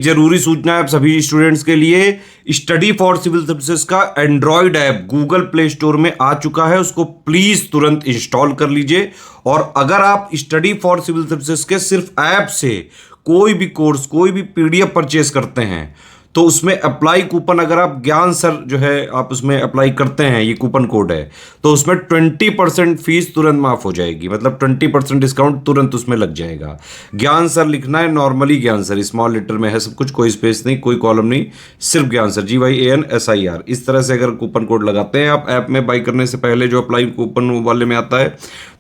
जरूरी सूचना है आप सभी स्टूडेंट्स के लिए। स्टडी फॉर सिविल सर्विसेज का Android app Google play store में आ चुका है, उसको प्लीज तुरंत इंस्टॉल कर लीजिए। और अगर आप स्टडी फॉर सिविल सर्विसेज के सिर्फ ऐप से कोई भी कोर्स, कोई भी पीडीएफ परचेस करते हैं तो उसमें अप्लाई कूपन, अगर आप ज्ञान सर जो है आप उसमें अप्लाई करते हैं, ये कूपन कोड है, तो उसमें 20% फीस तुरंत माफ हो जाएगी। मतलब 20% डिस्काउंट तुरंत उसमें लग जाएगा। ज्ञान सर लिखना है, नॉर्मली ज्ञान सर, स्मॉल लेटर में है सब कुछ, कोई स्पेस नहीं, कोई कॉलम नहीं, सिर्फ ज्ञान सर, GYANSIR। इस तरह से अगर कूपन कोड लगाते हैं आप ऐप में बाई करने से पहले, जो अप्लाई कूपन वाले में आता है,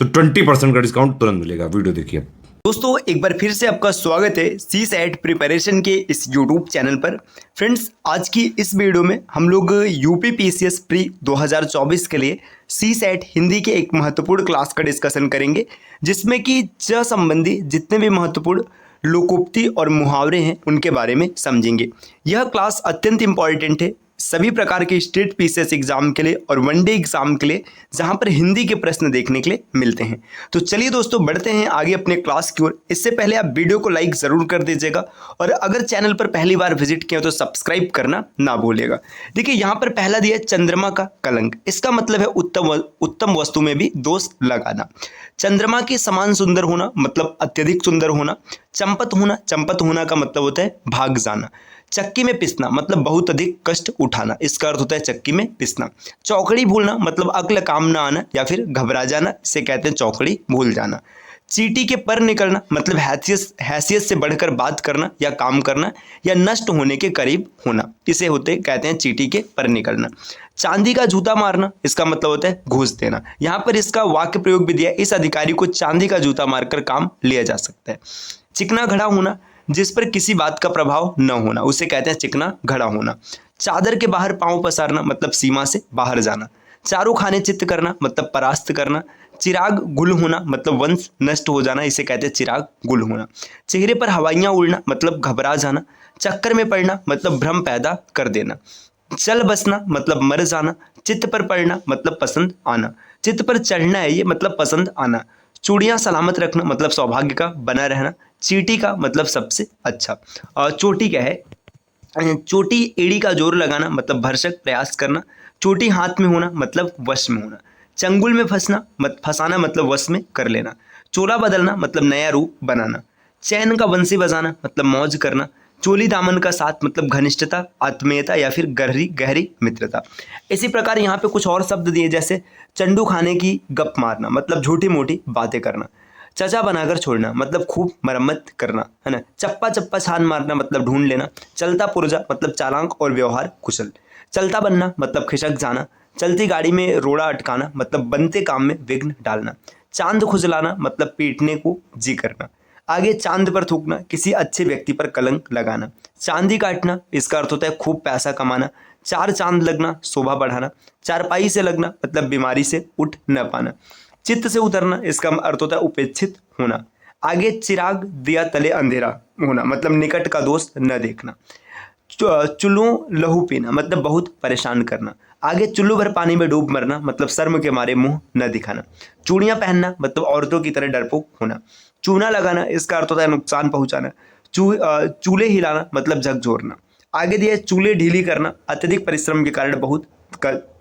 तो 20% का डिस्काउंट तुरंत मिलेगा। वीडियो देखिए। दोस्तों एक बार फिर से आपका स्वागत है CSAT प्रिपरेशन के इस YouTube चैनल पर। फ्रेंड्स आज की इस वीडियो में हम लोग यूपी PCS प्री 2024 के लिए CSAT हिंदी के एक महत्वपूर्ण क्लास का डिस्कशन करेंगे, जिसमें कि च संबंधी जितने भी महत्वपूर्ण लोकोक्ति और मुहावरे हैं उनके बारे में समझेंगे। यह क्लास अत्यंत इंपॉर्टेंट है सभी प्रकार के स्टेट PCS एग्जाम के लिए और वनडे एग्जाम के लिए, जहां पर हिंदी के प्रश्न देखने के लिए मिलते हैं। तो चलिए दोस्तों बढ़ते हैं आगे अपने क्लास की ओर। इससे पहले आप वीडियो को लाइक जरूर कर दीजिएगा और अगर चैनल पर पहली बार विजिट किया तो सब्सक्राइब करना ना भूलिएगा। देखिए यहाँ पर पहला दिया है चंद्रमा का कलंक। इसका मतलब है उत्तम वस्तु में भी दोष लगाना। चंद्रमा के समान सुंदर होना मतलब अत्यधिक सुंदर होना। चंपत होना का मतलब होता है भाग जाना। चक्की में पिसना मतलब बहुत अधिक कष्ट उठाना, इसका अर्थ होता है चक्की में पिसना। चौकड़ी भूलना मतलब अक्ल काम ना आना या फिर घबरा जाना, इसे कहते हैं चौकड़ी भूल जाना। चींटी के पर निकलना मतलब हैसियत से बढ़कर बात करना या काम करना या नष्ट होने के करीब होना, इसे कहते हैं चींटी के पर निकलना। चांदी का जूता मारना, इसका मतलब होता है घूस देना। यहाँ पर इसका वाक्य प्रयोग भी दिया है, इस अधिकारी को चांदी का जूता मारकर काम लिया जा सकता है। चिकना घड़ा होना जिस पर किसी बात का प्रभाव न होना, उसे कहते हैं चिकना घड़ा होना। चादर के बाहर पांव पसारना मतलब सीमा से बाहर जाना। चारों खाने चित्त करना मतलब परास्त करना। चिराग गुल होना मतलब वंश नष्ट हो जाना, इसे कहते हैं चिराग गुल होना। चेहरे पर हवाइयां उड़ना मतलब घबरा जाना। चक्कर में पड़ना मतलब भ्रम पैदा कर देना। चल बसना मतलब मर जाना। चित्त पर पड़ना मतलब पसंद आना। चित्त पर चढ़ना है ये मतलब पसंद आना। चूड़ियां सलामत रखना मतलब सौभाग्य का बना रहना। चींटी का मतलब सबसे अच्छा। और चोटी क्या है? चोटी एड़ी का जोर लगाना मतलब भरसक प्रयास करना। चोटी हाथ में होना मतलब वश में होना। चंगुल में फंसाना मतलब वश में कर लेना। चोला बदलना मतलब नया रूप बनाना। चैन का बंसी बजाना मतलब मौज करना। चोली दामन का साथ मतलब घनिष्ठता, आत्मीयता या फिर गहरी गहरी मित्रता। इसी प्रकार यहाँ पे कुछ और शब्द दिए, जैसे चंडू खाने की गप मारना मतलब झूठी मोटी बातें करना। चचा बनाकर छोड़ना मतलब खूब मरम्मत करना, है ना। चप्पा चप्पा छान मारना मतलब ढूंढ लेना। चलता पुर्जा मतलब चालाक और व्यवहार कुशल। चलता बनना मतलब खिसक जाना। चलती गाड़ी में रोड़ा अटकाना मतलब बनते काम में विघ्न डालना। चांद खुजलाना मतलब पीटने को जी करना। आगे चांद पर थूकना किसी अच्छे व्यक्ति पर कलंक लगाना। चांदी काटना, इसका अर्थ होता है खूब पैसा कमाना। चार चांद लगना शोभा बढ़ाना। चारपाई से लगना मतलब बीमारी से उठ न पाना। चित्त से उतरना, इसका अर्थ होता है उपेक्षित होना। आगे चिराग दिया तले अंधेरा होना मतलब निकट का दोस्त न देखना। चुल्लू लहू पीना मतलब बहुत परेशान करना। आगे चुल्लू भर पानी में डूब मरना मतलब शर्म के मारे मुंह न दिखाना। चूड़ियां पहनना मतलब औरतों की तरह डरपोक होना। चूना लगाना, इसका अर्थ होता है नुकसान पहुंचाना। चूल्हे हिलाना मतलब झकझोरना। आगे दिया चूल्हे ढीली करना, अत्यधिक परिश्रम के कारण बहुत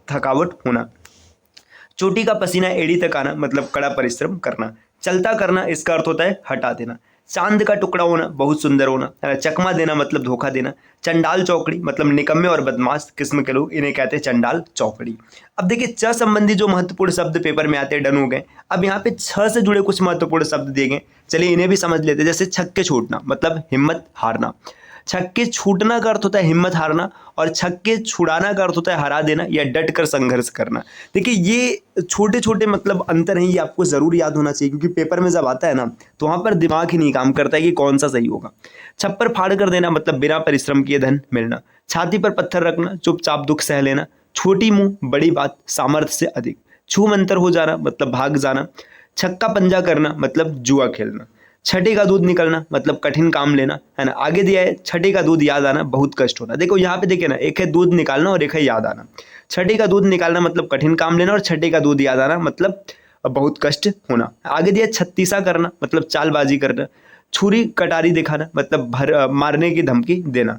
थकावट होना। चोटी का पसीना एड़ी तक आना मतलब कड़ा परिश्रम करना। चलता करना, इसका अर्थ होता है हटा देना। चांद का टुकड़ा होना बहुत सुंदर होना। चकमा देना मतलब धोखा देना। चंडाल चौकड़ी मतलब निकम्मे और बदमाश किस्म के लोग, इन्हें कहते हैं चंडाल चौकड़ी। अब देखिए च संबंधी जो महत्वपूर्ण शब्द पेपर में आते हैं डन हो गए। अब यहाँ पे छ से जुड़े कुछ महत्वपूर्ण शब्द दिए गए, चलिए इन्हें भी समझ लेते हैं। जैसे छक्के छूटना मतलब हिम्मत हारना। छक्के छूटना का अर्थ होता है हिम्मत हारना और छक्के छुड़ाना का अर्थ होता है हरा देना या डट कर संघर्ष करना। देखिए ये छोटे छोटे मतलब अंतर हैं, ये आपको जरूर याद होना चाहिए, क्योंकि पेपर में जब आता है ना तो वहां पर दिमाग ही नहीं काम करता है कि कौन सा सही होगा। छप्पर फाड़ कर देना मतलब बिना परिश्रम किए धन मिलना। छाती पर पत्थर रखना, चुपचाप दुख सह लेना। छोटी मुंह बड़ी बात, सामर्थ्य से अधिक। छू मंतर हो जाना मतलब भाग जाना। छक्का पंजा करना मतलब जुआ खेलना। छठे का दूध निकलना मतलब कठिन काम लेना, है ना। आगे दिया है छठे का दूध याद आना बहुत कष्ट होना। देखो यहाँ पे देखिए ना, एक है दूध निकालना और एक है याद आना। छठे का दूध निकालना मतलब कठिन काम लेना और छठे का दूध याद आना मतलब बहुत कष्ट होना। आगे दिया छत्तीसा करना मतलब चालबाजी करना। छुरी कटारी दिखाना मतलब मारने की धमकी देना।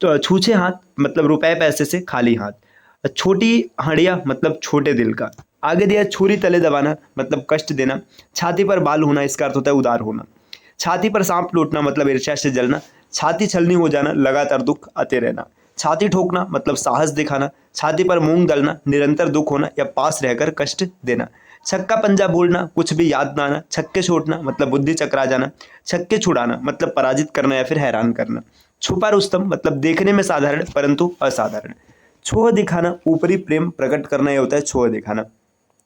तो छूछे हाथ मतलब रुपए पैसे से खाली हाथ। छोटी हड़िया मतलब छोटे दिल का। आगे दिया छुरी तले दबाना मतलब कष्ट देना। छाती पर बाल होना इसका अर्थ होता है उदार होना। छाती पर सांप लूटना मतलब ईर्ष्या से जलना। छाती छलनी हो जाना लगातार दुख आते रहना। छाती ठोकना मतलब साहस दिखाना। छाती पर मूंग दलना निरंतर दुख होना या पास रहकर कष्ट देना। छक्का पंजा बोलना कुछ भी याद ना आना। छक्के छोड़ना मतलब बुद्धि चकरा जाना। छक्के छुड़ाना मतलब पराजित करना या फिर हैरान करना। छुपा रुस्तम मतलब देखने में साधारण परंतु असाधारण। छोह दिखाना ऊपरी प्रेम प्रकट करना यह होता है छोह दिखाना।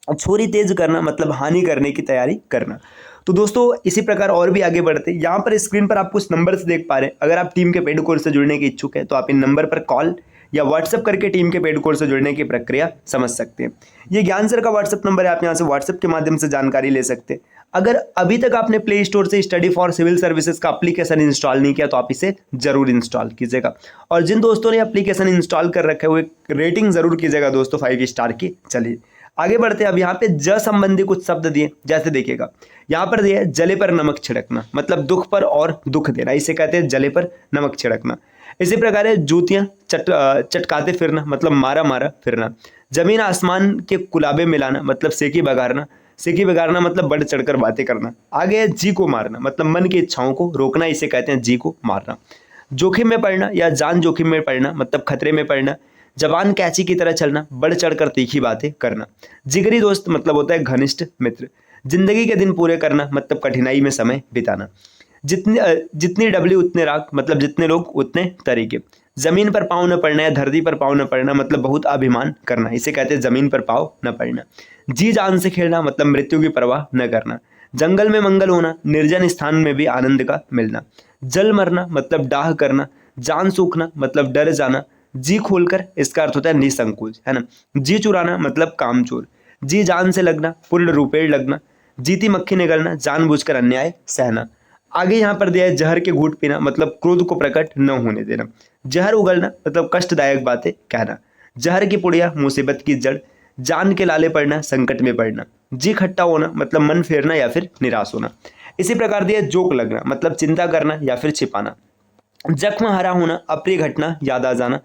छुरी तेज करना मतलब हानि करने की तैयारी करना। तो दोस्तों इसी प्रकार और भी आगे बढ़ते हैं। यहाँ पर स्क्रीन पर आप कुछ नंबर्स देख पा रहे हैं। अगर आप टीम के पेड कोर्स से जुड़ने के इच्छुक है तो आप इन नंबर पर कॉल या व्हाट्सएप करके टीम के पेड कोर्स से जुड़ने की प्रक्रिया समझ सकते हैं। ये ज्ञान सर का व्हाट्सएप नंबर है, आप यहाँ से व्हाट्सएप के माध्यम से जानकारी ले सकते हैं। अगर अभी तक आपने प्ले स्टोर से स्टडी फॉर सिविल सर्विसेज का एप्लीकेशन इंस्टॉल नहीं किया तो आप इसे जरूर इंस्टॉल कीजिएगा। और जिन दोस्तों ने एप्लीकेशन इंस्टॉल कर रखे हुए रेटिंग जरूर कीजिएगा दोस्तों 5 स्टार की। चलिए आगे बढ़ते हैं। अब यहाँ पे ज संबंधी कुछ शब्द दिए, जैसे देखिएगा यहाँ पर दिया है जले पर नमक छिड़कना मतलब दुख पर और दुख देना, इसे कहते हैं जले पर नमक छिड़कना। इसी प्रकार है जूतियां चटकाते फिरना मतलब मारा मारा फिरना। जमीन आसमान के कुलाबे मिलाना मतलब सेकी बगारना। सेकी बगारना मतलब बढ़ चढ़कर बातें करना। आगे है जी को मारना मतलब मन की इच्छाओं को रोकना, इसे कहते हैं जी को मारना। जोखिम में पड़ना या जान जोखिम में पड़ना मतलब खतरे में पड़ना। जबान कैंची की तरह चलना बढ़ चढ़कर तीखी बातें करना। जिगरी दोस्त मतलब होता है घनिष्ठ मित्र। जिंदगी के दिन पूरे करना मतलब कठिनाई में समय बिताना। जितनी डबली उतने राख मतलब जितने लोग उतने तरीके। जमीन पर पाँव न पड़ना या धरती पर पाँव न पड़ना मतलब बहुत अभिमान करना, इसे कहते हैं जमीन पर पाँव न पड़ना। जी जान से खेलना मतलब मृत्यु की परवाह न करना। जंगल में मंगल होना निर्जन स्थान में भी आनंद का मिलना। जल मरना मतलब डाह करना। जान सूखना मतलब डर जाना। जी खोलकर इसका अर्थ होता है निसंकोच, है ना। जी चुराना मतलब कामचोर। जी जान से लगना पूर्ण रूपेण लगना। जीती मक्खी निगलना जानबूझकर अन्याय सहना। आगे यहाँ पर दिया है जहर के घूंट पीना मतलब क्रोध को प्रकट न होने देना। जहर उगलना मतलब कष्टदायक बातें कहना। जहर की पुड़िया मुसीबत की जड़। जान के लाले पड़ना संकट में पड़ना। जी खट्टा होना मतलब मन फेरना या फिर निराश होना। इसी प्रकार दिया जोक लगना मतलब चिंता करना या फिर छिपाना। जख्म हरा होना अप्रिय घटना याद आ जाना।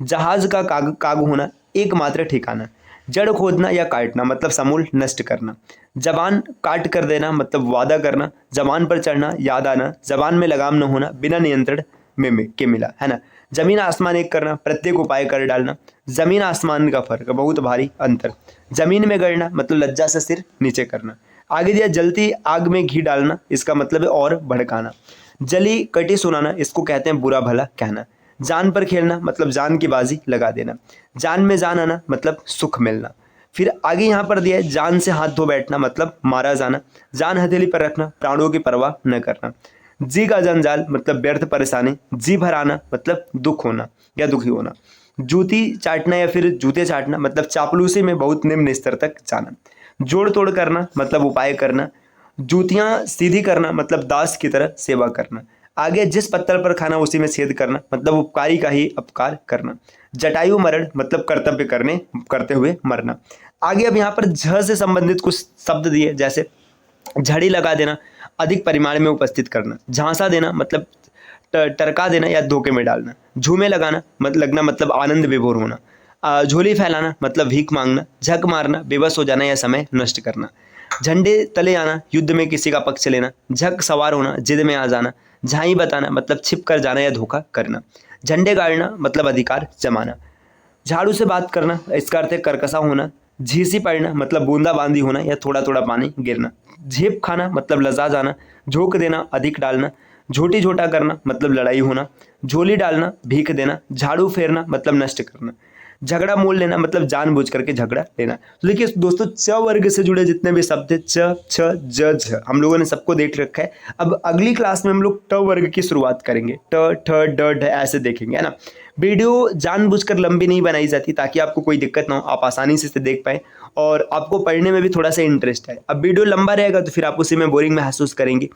जहाज का काग होना एकमात्र ठिकाना। जड़ खोदना या काटना मतलब समूल नष्ट करना। जबान काट कर देना मतलब वादा करना। जबान पर चढ़ना याद आना। जबान में लगाम न होना बिना नियंत्रण के मिला, है ना। जमीन आसमान एक करना प्रत्येक उपाय कर डालना। जमीन आसमान का फर्क बहुत भारी अंतर। जमीन में गड़ना मतलब लज्जा से सिर नीचे करना। आगे दिया जलती आग में घी डालना, इसका मतलब है और भड़काना। जली कटी सुनाना, इसको कहते हैं बुरा भला कहना। जान पर खेलना मतलब जान की बाजी लगा देना। जान में जान आना मतलब सुख मिलना। फिर आगे यहाँ पर दिया है जान से हाथ धो बैठना मतलब मारा जाना। जान हथेली पर रखना प्राणों की परवाह न करना। जी का जंजाल मतलब व्यर्थ परेशानी। जी भर आना मतलब दुख होना या दुखी होना। जूती चाटना या फिर जूते चाटना मतलब चापलूसी में बहुत निम्न स्तर तक जाना। जोड़ तोड़ करना मतलब उपाय करना। जूतियां सीधी करना मतलब दास की तरह सेवा करना। आगे जिस पत्थर पर खाना उसी में छेद करना मतलब उपकारी का ही अपकार करना। जटायु मरण मतलब कर्तव्य करते हुए मरना। आगे अब यहाँ पर झ से संबंधित कुछ शब्द दिए, जैसे झड़ी लगा देना अधिक परिमाण में उपस्थित करना। झांसा देना मतलब टरका देना या धोखे में डालना। झूमे लगाना लगना मतलब आनंद विभोर होना। झोली फैलाना मतलब भीख मांगना। झक मारना बेबस हो जाना या समय नष्ट करना। झंडे तले आना युद्ध में किसी का पक्ष लेना। झक सवार होना जिद में आ जाना। झाई बताना मतलब छिप कर जाना या धोखा करना। झंडे गाड़ना मतलब अधिकार जमाना। झाड़ू से बात करना इसका अर्थ है कर्कशा होना। झीसी पड़ना मतलब बूंदाबांदी होना या थोड़ा थोड़ा पानी गिरना। झेप खाना मतलब लजा जाना। झोंक देना अधिक डालना। झोटी झोटा करना मतलब लड़ाई होना। झोली डालना भीख देना। झाड़ू फेरना मतलब नष्ट करना। झगड़ा मोल लेना मतलब जानबूझ करके झगड़ा लेना। तो देखिए दोस्तों च वर्ग से जुड़े जितने भी शब्द थे च छ ज झ हम लोगों ने सबको देख रखा है। अब अगली क्लास में हम लोग ट वर्ग की शुरुआत करेंगे। ट ठ ड ढ ऐसे देखेंगे, है ना। वीडियो जानबूझकर लंबी नहीं बनाई जाती ताकि आपको कोई दिक्कत ना हो, आप आसानी से इसे देख पाए और आपको पढ़ने में भी थोड़ा सा इंटरेस्ट है। अब वीडियो लंबा रहेगा तो फिर आप उसी में बोरिंग महसूस करेंगे,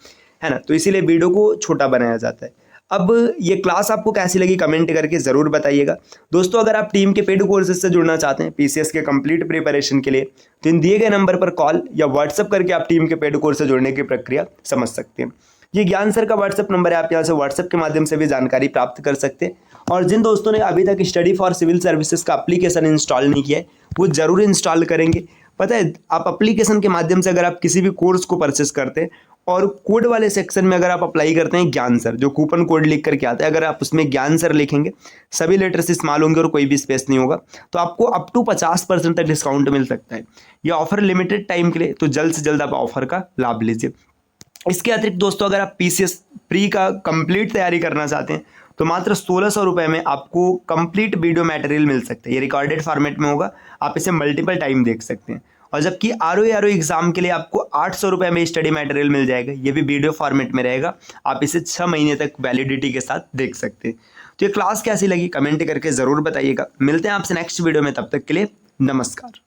है ना। तो इसीलिए वीडियो को छोटा बनाया जाता है। अब ये क्लास आपको कैसी लगी कमेंट करके ज़रूर बताइएगा। दोस्तों अगर आप टीम के पेड कोर्सेज से जुड़ना चाहते हैं पीसीएस के कंप्लीट प्रिपरेशन के लिए तो इन दिए गए नंबर पर कॉल या व्हाट्सएप करके आप टीम के पेड कोर्स से जुड़ने की प्रक्रिया समझ सकते हैं। ये ज्ञान सर का व्हाट्सअप नंबर है, आप यहाँ से व्हाट्सअप के माध्यम से भी जानकारी प्राप्त कर सकते हैं। और जिन दोस्तों ने अभी तक स्टडी फॉर सिविल सर्विसेज का एप्लीकेशन इंस्टॉल नहीं किया है वो ज़रूर इंस्टॉल करेंगे। पता है, आप एप्लीकेशन के माध्यम से अगर आप किसी भी कोर्स को परचेस करते हैं और कोड वाले सेक्शन में अगर आप अप्लाई करते हैं ज्ञान सर, जो कूपन कोड लिख करके आता है, अगर आप उसमें ज्ञान सर लिखेंगे, सभी लेटर्स स्मॉल होंगे और कोई भी स्पेस नहीं होगा, तो आपको अप टू 50% तक डिस्काउंट मिल सकता है। ये ऑफर लिमिटेड टाइम के लिए, तो जल्द से जल्द आप ऑफर का लाभ लीजिए। इसके अतिरिक्त दोस्तों अगर आप पीसीएस प्री का कंप्लीट तैयारी करना चाहते हैं तो मात्र 1600 रुपये में आपको कंप्लीट वीडियो मटेरियल मिल सकता है। ये रिकॉर्डेड फॉर्मेट में होगा, आप इसे मल्टीपल टाइम देख सकते हैं। और जबकि आरओ एग्जाम के लिए आपको 800 रुपये में स्टडी मटेरियल मिल जाएगा, ये भी वीडियो फॉर्मेट में रहेगा, आप इसे 6 महीने तक वैलिडिटी के साथ देख सकते हैं। तो ये क्लास कैसी लगी कमेंट करके ज़रूर बताइएगा। मिलते हैं आपसे नेक्स्ट वीडियो में, तब तक के लिए नमस्कार।